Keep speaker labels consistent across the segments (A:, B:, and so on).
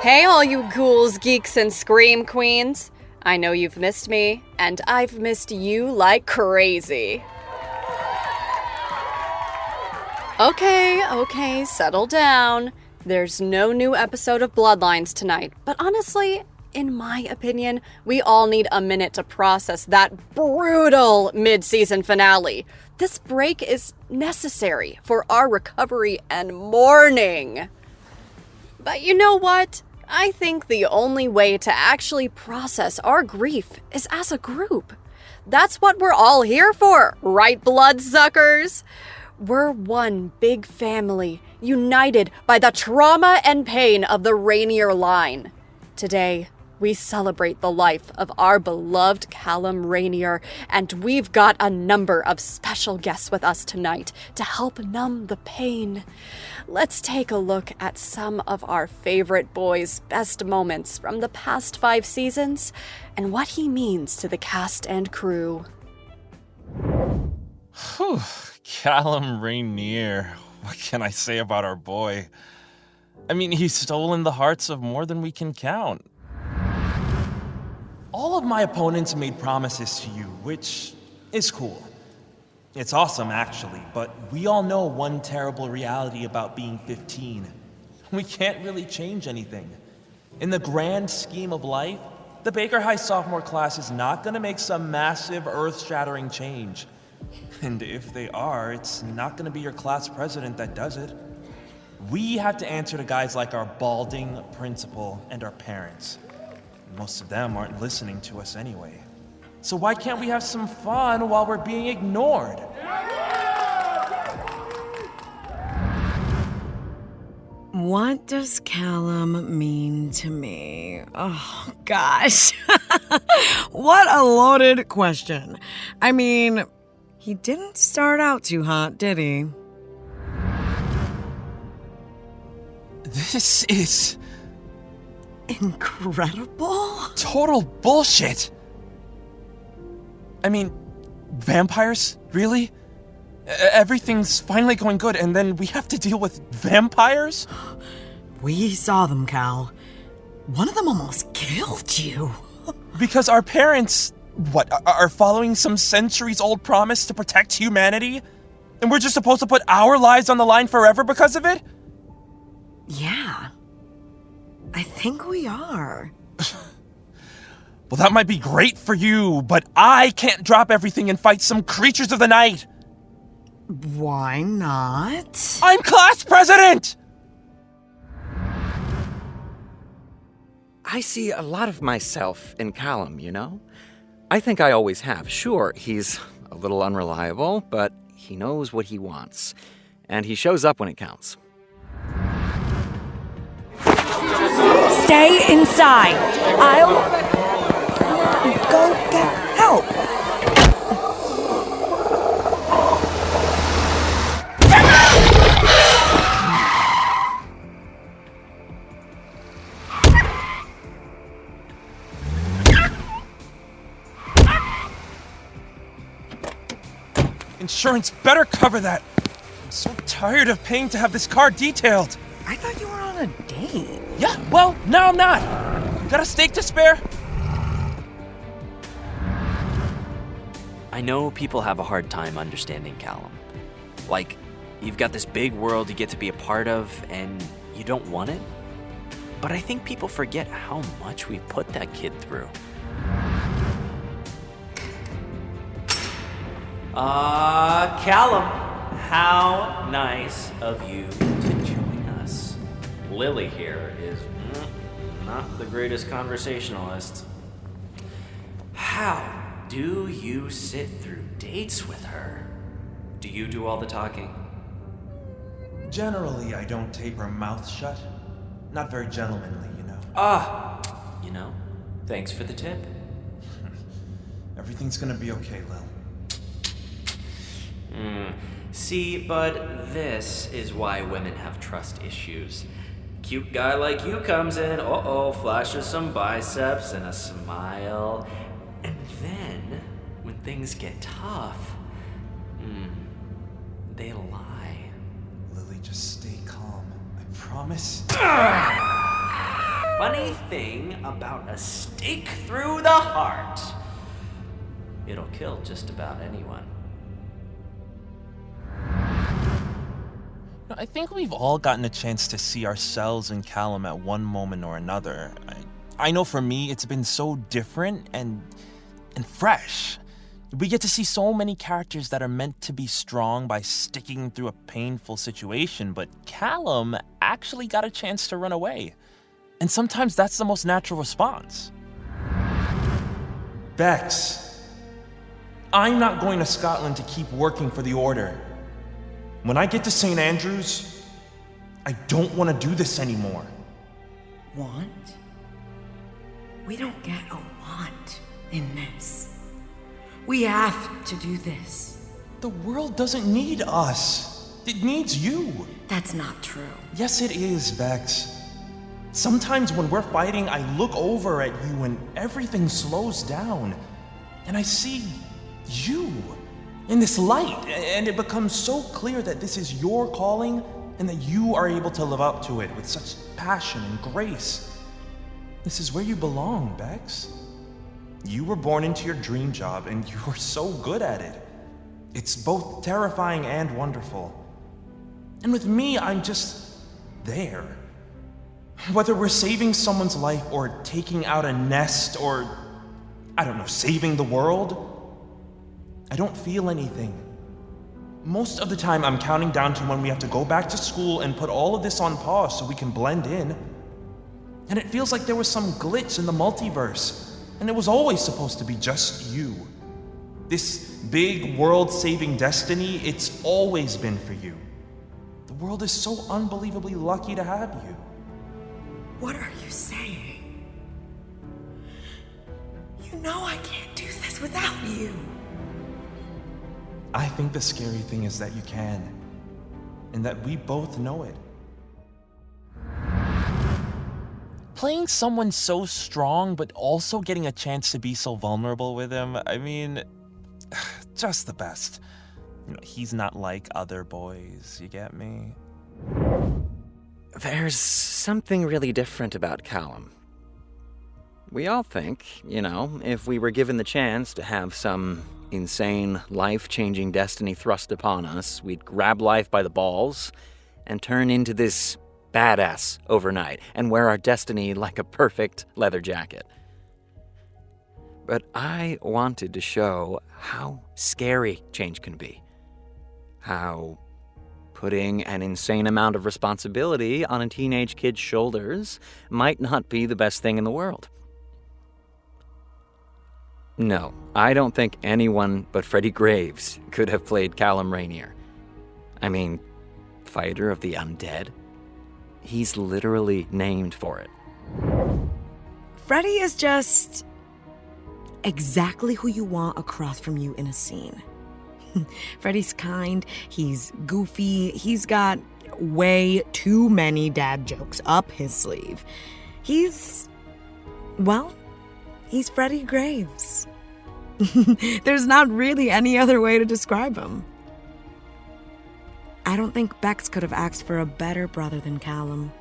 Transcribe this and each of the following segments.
A: Hey all you ghouls, geeks, and scream queens. I know you've missed me, and I've missed you like crazy. Okay, settle down. There's no new episode of Bloodlines tonight, but honestly, in my opinion, we all need a minute to process that brutal mid-season finale. This break is necessary for our recovery and mourning. But you know what? I think the only way to actually process our grief is as a group. That's what we're all here for, right, bloodsuckers? We're one big family, united by the trauma and pain of the Rainier line. Today, we celebrate the life of our beloved Callum Rainier, and we've got a number of special guests with us tonight to help numb the pain. Let's take a look at some of our favorite boy's best moments from the past 5 seasons and what he means to the cast and crew.
B: Whew, Callum Rainier. What can I say about our boy? I mean, he's stolen the hearts of more than we can count.
C: All of my opponents made promises to you, which is cool. It's awesome, actually, but we all know one terrible reality about being 15. We can't really change anything. In the grand scheme of life, the Baker High sophomore class is not going to make some massive, earth-shattering change. And if they are, it's not going to be your class president that does it. We have to answer to guys like our balding principal and our parents. Most of them aren't listening to us anyway. So why can't we have some fun while we're being ignored?
D: What does Callum mean to me? Oh, gosh. What a loaded question. I mean, he didn't start out too hot, did he?
B: This is
D: incredible?
B: total bullshit. I mean, vampires? Really? Everything's finally going good, and then we have to deal with vampires?
D: We saw them, Cal. One of them almost killed you.
B: Because our parents, are following some centuries-old promise to protect humanity? And we're just supposed to put our lives on the line forever because of it?
D: Yeah. I think we are.
B: Well, that might be great for you, but I can't drop everything and fight some creatures of the night.
D: Why not?
B: I'm class president!
E: I see a lot of myself in Callum, you know? I think I always have. Sure, he's a little unreliable, but he knows what he wants. And he shows up when it counts.
D: Stay inside. I'll go get help.
B: Insurance better cover that. I'm so tired of paying to have this car detailed.
D: I thought you were on a date.
B: Yeah, well, now I'm not. Got a steak to spare?
F: I know people have a hard time understanding Callum. Like, you've got this big world you get to be a part of, and you don't want it. But I think people forget how much we've put that kid through. Callum, how nice of you to join us. Lily here is not the greatest conversationalist. How do you sit through dates with her? Do you do all the talking?
C: Generally, I don't tape her mouth shut. Not very gentlemanly, you know.
F: Thanks for the tip.
C: Everything's gonna be okay, Lil.
F: See, bud, this is why women have trust issues. Cute guy like you comes in, flashes some biceps and a smile. And then, when things get tough, they lie.
C: Lily, just stay calm. I promise.
F: funny thing about a stake through the heart, it'll kill just about anyone.
C: I think we've all gotten a chance to see ourselves in Callum at one moment or another. I know for me, it's been so different and fresh. We get to see so many characters that are meant to be strong by sticking through a painful situation, but Callum actually got a chance to run away. And sometimes that's the most natural response.
B: Bex, I'm not going to Scotland to keep working for the Order. When I get to St. Andrews, I don't want to do this anymore.
D: Want? We don't get a want in this. We have to do this.
B: The world doesn't need us. It needs you.
D: That's not true.
B: Yes, it is, Bex. Sometimes when we're fighting, I look over at you and everything slows down. And I see you in this light, and it becomes so clear that this is your calling and that you are able to live up to it with such passion and grace. This is where you belong, Bex. You were born into your dream job, and you are so good at it. It's both terrifying and wonderful. And with me, I'm just there. Whether we're saving someone's life or taking out a nest or, I don't know, saving the world, I don't feel anything. Most of the time, I'm counting down to when we have to go back to school and put all of this on pause so we can blend in. And it feels like there was some glitch in the multiverse, and it was always supposed to be just you. This big world-saving destiny, it's always been for you. The world is so unbelievably lucky to have you.
D: What are you saying? You know I can't do this without you.
B: I think the scary thing is that you can, and that we both know it.
C: Playing someone so strong, but also getting a chance to be so vulnerable with him, I mean, just the best. You know, he's not like other boys, you get me?
E: There's something really different about Callum. We all think, if we were given the chance to have some insane, life-changing destiny thrust upon us, we'd grab life by the balls and turn into this badass overnight and wear our destiny like a perfect leather jacket. But I wanted to show how scary change can be. How putting an insane amount of responsibility on a teenage kid's shoulders might not be the best thing in the world. No, I don't think anyone but Freddy Graves could have played Callum Rainier. I mean, fighter of the undead? He's literally named for it.
D: Freddy is just exactly who you want across from you in a scene. Freddy's kind, he's goofy, he's got way too many dad jokes up his sleeve. He's Freddy Graves. There's not really any other way to describe him. I don't think Bex could have asked for a better brother than Callum.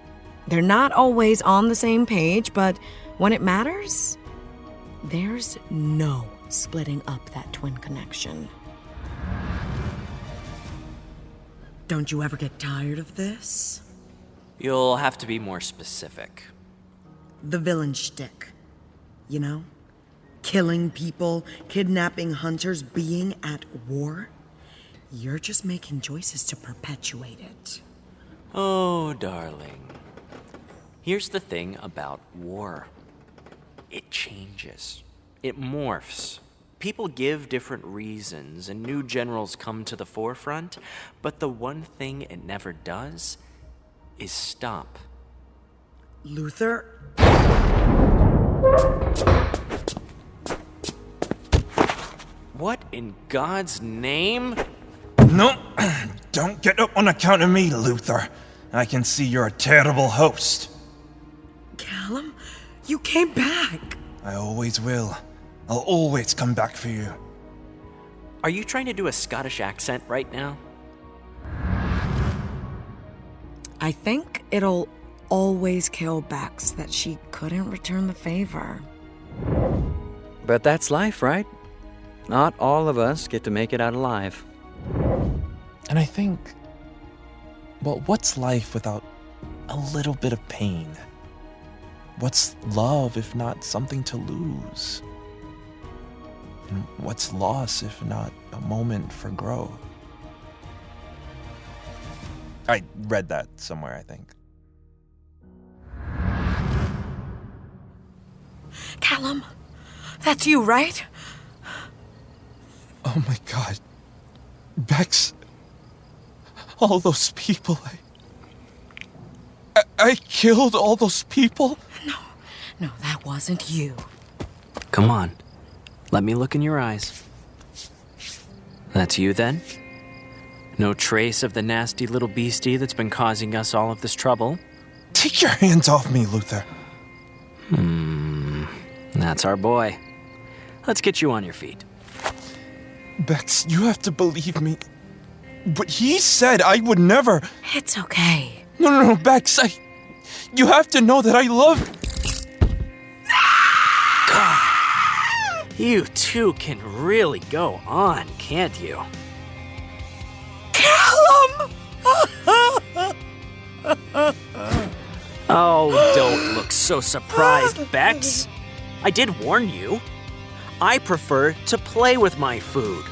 D: They're not always on the same page, but when it matters, there's no splitting up that twin connection. Don't you ever get tired of this?
F: You'll have to be more specific.
D: The villain shtick, you know? Killing people, kidnapping hunters, being at war. You're just making choices to perpetuate it.
F: Oh, darling. Here's the thing about war. It changes. It morphs. People give different reasons, and new generals come to the forefront, but the one thing it never does is stop.
D: Luther?
F: What in God's name?
B: No, don't get up on account of me, Luther. I can see you're a terrible host.
D: Callum, you came back.
B: I always will. I'll always come back for you.
F: Are you trying to do a Scottish accent right now?
D: I think it'll always kill Bex that she couldn't return the favor.
E: But that's life, right? Not all of us get to make it out alive.
B: And I think, well, what's life without a little bit of pain? What's love if not something to lose? And what's loss if not a moment for growth? I read that somewhere, I think.
D: Callum, that's you, right?
B: Oh my God. Bex. All those people. I killed all those people?
D: No, that wasn't you.
F: Come on. Let me look in your eyes. That's you, then? No trace of the nasty little beastie that's been causing us all of this trouble?
B: Take your hands off me, Luther.
F: That's our boy. Let's get you on your feet.
B: Bex, you have to believe me. But he said I would never...
D: It's okay.
B: No, Bex, you have to know that I love...
F: God, you two can really go on, can't you?
D: Callum!
F: Oh, don't look so surprised, Bex. I did warn you. I prefer to play with my food.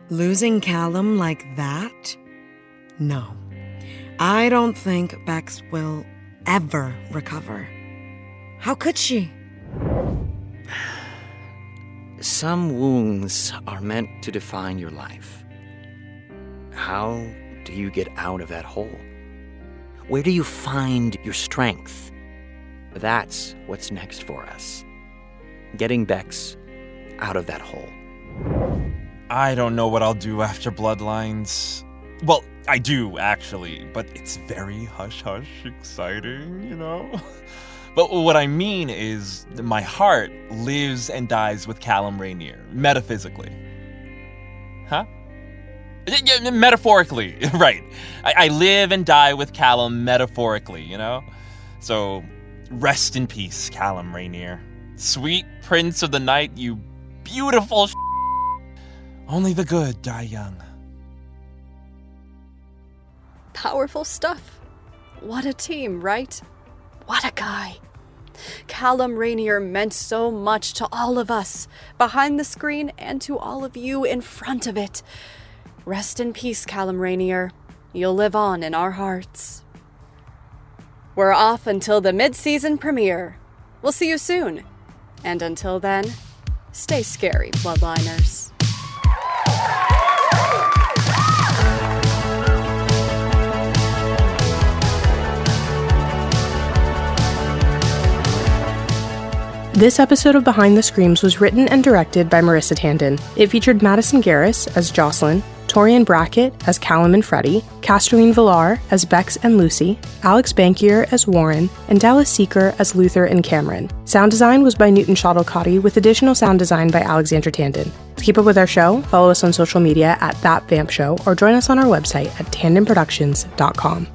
D: Losing Callum like that? No. I don't think Bex will ever recover. How could she?
E: Some wounds are meant to define your life. How do you get out of that hole? Where do you find your strength? That's what's next for us. Getting Bex out of that hole.
C: I don't know what I'll do after Bloodlines. Well, I do, actually, but it's very hush-hush exciting, you know? But what I mean is, my heart lives and dies with Callum Rainier, metaphysically. Huh? Yeah, metaphorically, right. I live and die with Callum metaphorically, you know? So, rest in peace, Callum Rainier. Sweet Prince of the Night, you beautiful Only the good die young.
A: Powerful stuff. What a team, right? What a guy. Callum Rainier meant so much to all of us, behind the screen and to all of you in front of it. Rest in peace, Callum Rainier. You'll live on in our hearts. We're off until the mid-season premiere. We'll see you soon. And until then, stay scary, Bloodliners.
G: This episode of Behind the Screams was written and directed by Marissa Tandon. It featured Madison Garris as Jocelyn, Torian Brackett as Callum and Freddy, Casterine Villar as Bex and Lucy, Alex Bankier as Warren, and Dallas Seeker as Luther and Cameron. Sound design was by Newton Shuttlecotti, with additional sound design by Alexandra Tandon. To keep up with our show, follow us on social media at That Vamp Show, or join us on our website at tandonproductions.com.